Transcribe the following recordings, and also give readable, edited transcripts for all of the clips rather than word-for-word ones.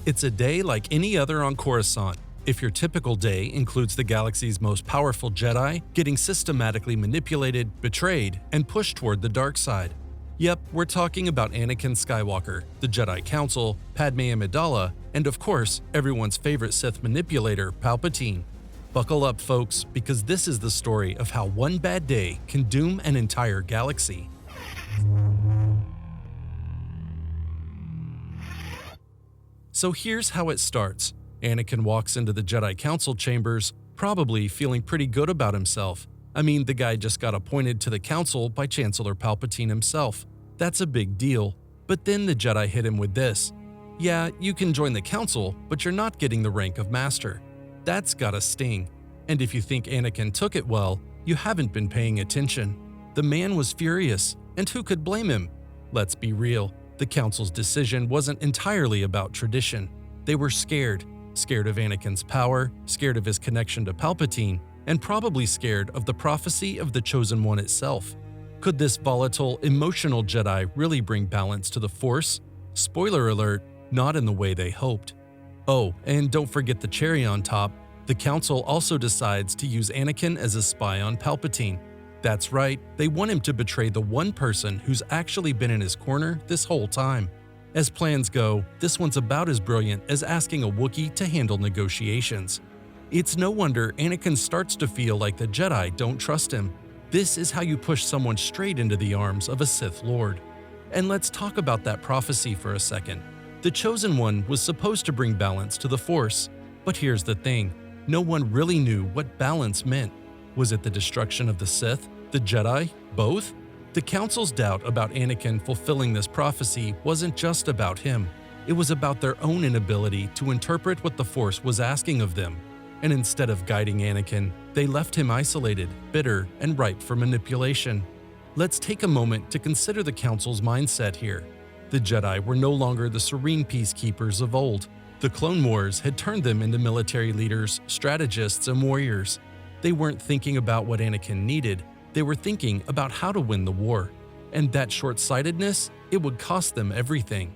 It's a day like any other on Coruscant. If your typical day includes the galaxy's most powerful Jedi getting systematically manipulated, betrayed, and pushed toward the dark side. Yep, we're talking about Anakin Skywalker, the Jedi Council, Padmé Amidala, and of course, everyone's favorite Sith manipulator, Palpatine. Buckle up, folks, because this is the story of how one bad day can doom an entire galaxy. So here's how it starts. Anakin walks into the Jedi Council chambers, probably feeling pretty good about himself. I mean, the guy just got appointed to the Council by Chancellor Palpatine himself. That's a big deal. But then the Jedi hit him with this. Yeah, you can join the Council, but you're not getting the rank of Master. That's gotta sting. And if you think Anakin took it well, you haven't been paying attention. The man was furious, and who could blame him? Let's be real. The Council's decision wasn't entirely about tradition. They were scared of Anakin's power, scared of his connection to Palpatine, and probably scared of the prophecy of the Chosen One itself. Could this volatile, emotional Jedi really bring balance to the Force? Spoiler alert, not in the way they hoped. Oh, and don't forget the cherry on top, the Council also decides to use Anakin as a spy on Palpatine. That's right, they want him to betray the one person who's actually been in his corner this whole time. As plans go, this one's about as brilliant as asking a Wookiee to handle negotiations. It's no wonder Anakin starts to feel like the Jedi don't trust him. This is how you push someone straight into the arms of a Sith Lord. And let's talk about that prophecy for a second. The Chosen One was supposed to bring balance to the Force. But here's the thing, no one really knew what balance meant. Was it the destruction of the Sith? The Jedi? Both? The Council's doubt about Anakin fulfilling this prophecy wasn't just about him. It was about their own inability to interpret what the Force was asking of them. And instead of guiding Anakin, they left him isolated, bitter, and ripe for manipulation. Let's take a moment to consider the Council's mindset here. The Jedi were no longer the serene peacekeepers of old. The Clone Wars had turned them into military leaders, strategists, and warriors. They weren't thinking about what Anakin needed. They were thinking about how to win the war. And that short-sightedness, it would cost them everything.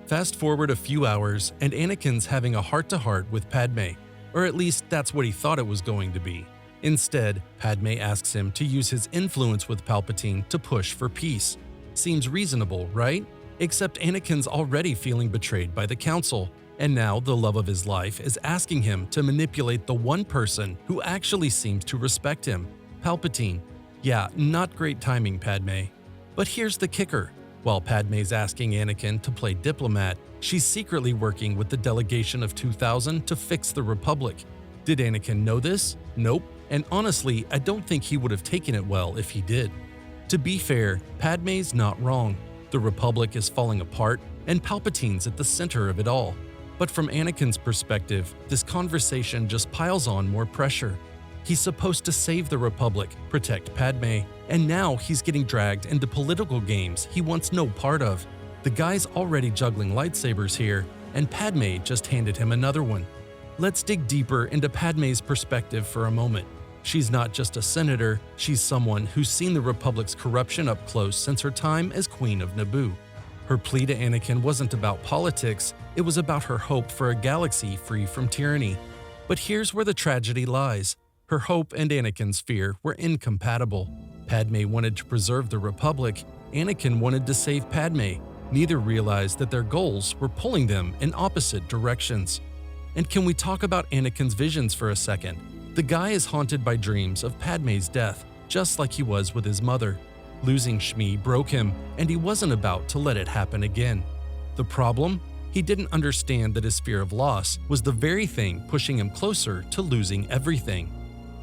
Fast forward a few hours, and Anakin's having a heart-to-heart with Padme. Or at least that's what he thought it was going to be. Instead, Padme asks him to use his influence with Palpatine to push for peace. Seems reasonable, right? Except Anakin's already feeling betrayed by the Council. And now the love of his life is asking him to manipulate the one person who actually seems to respect him, Palpatine. Yeah, not great timing, Padme. But here's the kicker. While Padme's asking Anakin to play diplomat, she's secretly working with the delegation of 2000 to fix the Republic. Did Anakin know this? Nope. And honestly, I don't think he would have taken it well if he did. To be fair, Padme's not wrong. The Republic is falling apart, and Palpatine's at the center of it all. But from Anakin's perspective, this conversation just piles on more pressure. He's supposed to save the Republic, protect Padme, and now he's getting dragged into political games he wants no part of. The guy's already juggling lightsabers here, and Padme just handed him another one. Let's dig deeper into Padme's perspective for a moment. She's not just a senator, she's someone who's seen the Republic's corruption up close since her time as Queen of Naboo. Her plea to Anakin wasn't about politics, it was about her hope for a galaxy free from tyranny. But here's where the tragedy lies. Her hope and Anakin's fear were incompatible. Padme wanted to preserve the Republic, Anakin wanted to save Padme. Neither realized that their goals were pulling them in opposite directions. And can we talk about Anakin's visions for a second? The guy is haunted by dreams of Padme's death, just like he was with his mother. Losing Shmi broke him, and he wasn't about to let it happen again. The problem? He didn't understand that his fear of loss was the very thing pushing him closer to losing everything.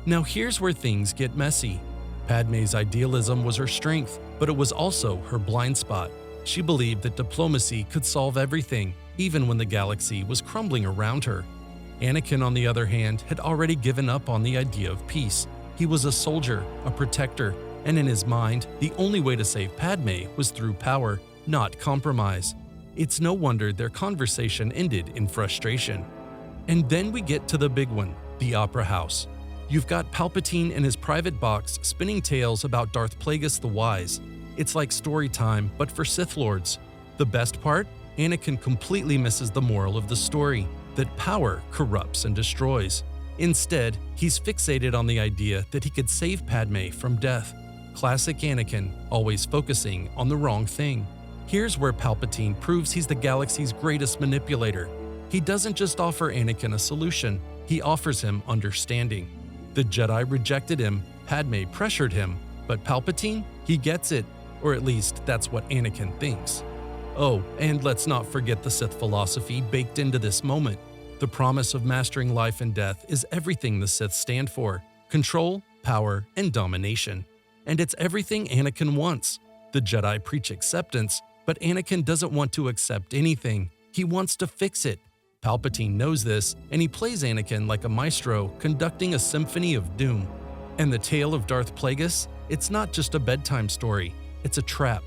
Now here's where things get messy. Padme's idealism was her strength, but it was also her blind spot. She believed that diplomacy could solve everything, even when the galaxy was crumbling around her. Anakin, on the other hand, had already given up on the idea of peace. He was a soldier, a protector, and in his mind, the only way to save Padme was through power, not compromise. It's no wonder their conversation ended in frustration. And then we get to the big one, the Opera House. You've got Palpatine in his private box spinning tales about Darth Plagueis the Wise. It's like story time, but for Sith Lords. The best part? Anakin completely misses the moral of the story, that power corrupts and destroys. Instead, he's fixated on the idea that he could save Padme from death. Classic Anakin, always focusing on the wrong thing. Here's where Palpatine proves he's the galaxy's greatest manipulator. He doesn't just offer Anakin a solution, he offers him understanding. The Jedi rejected him, Padme pressured him, but Palpatine, he gets it, or at least that's what Anakin thinks. Oh, and let's not forget the Sith philosophy baked into this moment. The promise of mastering life and death is everything the Sith stand for: control, power, and domination. And it's everything Anakin wants. The Jedi preach acceptance, but Anakin doesn't want to accept anything. He wants to fix it. Palpatine knows this, and he plays Anakin like a maestro conducting a symphony of doom. And the tale of Darth Plagueis? It's not just a bedtime story, it's a trap.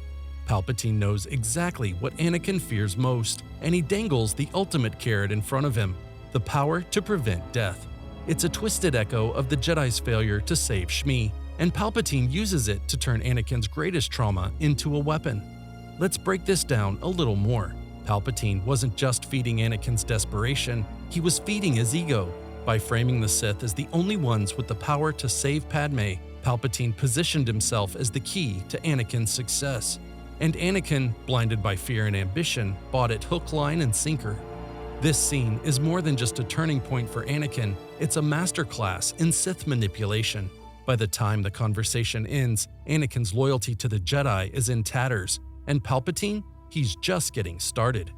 Palpatine knows exactly what Anakin fears most, and he dangles the ultimate carrot in front of him: the power to prevent death. It's a twisted echo of the Jedi's failure to save Shmi, and Palpatine uses it to turn Anakin's greatest trauma into a weapon. Let's break this down a little more. Palpatine wasn't just feeding Anakin's desperation, he was feeding his ego. By framing the Sith as the only ones with the power to save Padme, Palpatine positioned himself as the key to Anakin's success. And Anakin, blinded by fear and ambition, bought it hook, line, and sinker. This scene is more than just a turning point for Anakin, it's a masterclass in Sith manipulation. By the time the conversation ends, Anakin's loyalty to the Jedi is in tatters, and Palpatine, he's just getting started.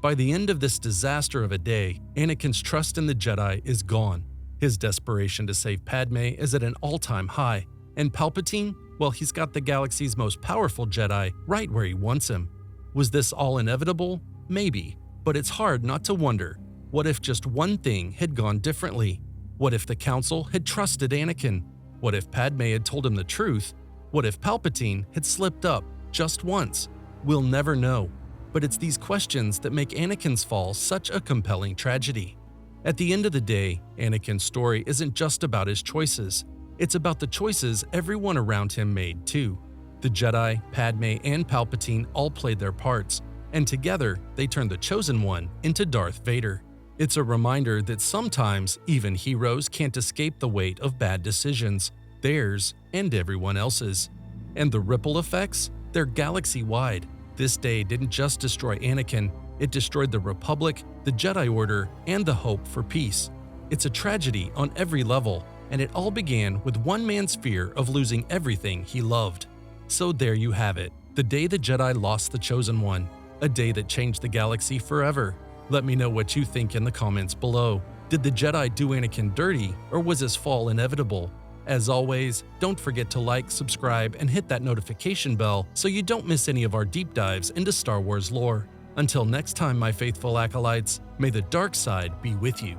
By the end of this disaster of a day, Anakin's trust in the Jedi is gone. His desperation to save Padme is at an all-time high, and Palpatine, well, he's got the galaxy's most powerful Jedi right where he wants him. Was this all inevitable? Maybe, but it's hard not to wonder, what if just one thing had gone differently? What if the Council had trusted Anakin? What if Padme had told him the truth? What if Palpatine had slipped up just once? We'll never know, but it's these questions that make Anakin's fall such a compelling tragedy. At the end of the day, Anakin's story isn't just about his choices. It's about the choices everyone around him made too. The Jedi, Padme, and Palpatine all played their parts, and together they turned the Chosen One into Darth Vader. It's a reminder that sometimes even heroes can't escape the weight of bad decisions, theirs and everyone else's. And the ripple effects? They're galaxy-wide. This day didn't just destroy Anakin, it destroyed the Republic, the Jedi Order, and the hope for peace. It's a tragedy on every level, and it all began with one man's fear of losing everything he loved. So there you have it, the day the Jedi lost the Chosen One, a day that changed the galaxy forever. Let me know what you think in the comments below. Did the Jedi do Anakin dirty, or was his fall inevitable? As always, don't forget to like, subscribe, and hit that notification bell so you don't miss any of our deep dives into Star Wars lore. Until next time, my faithful acolytes, may the dark side be with you.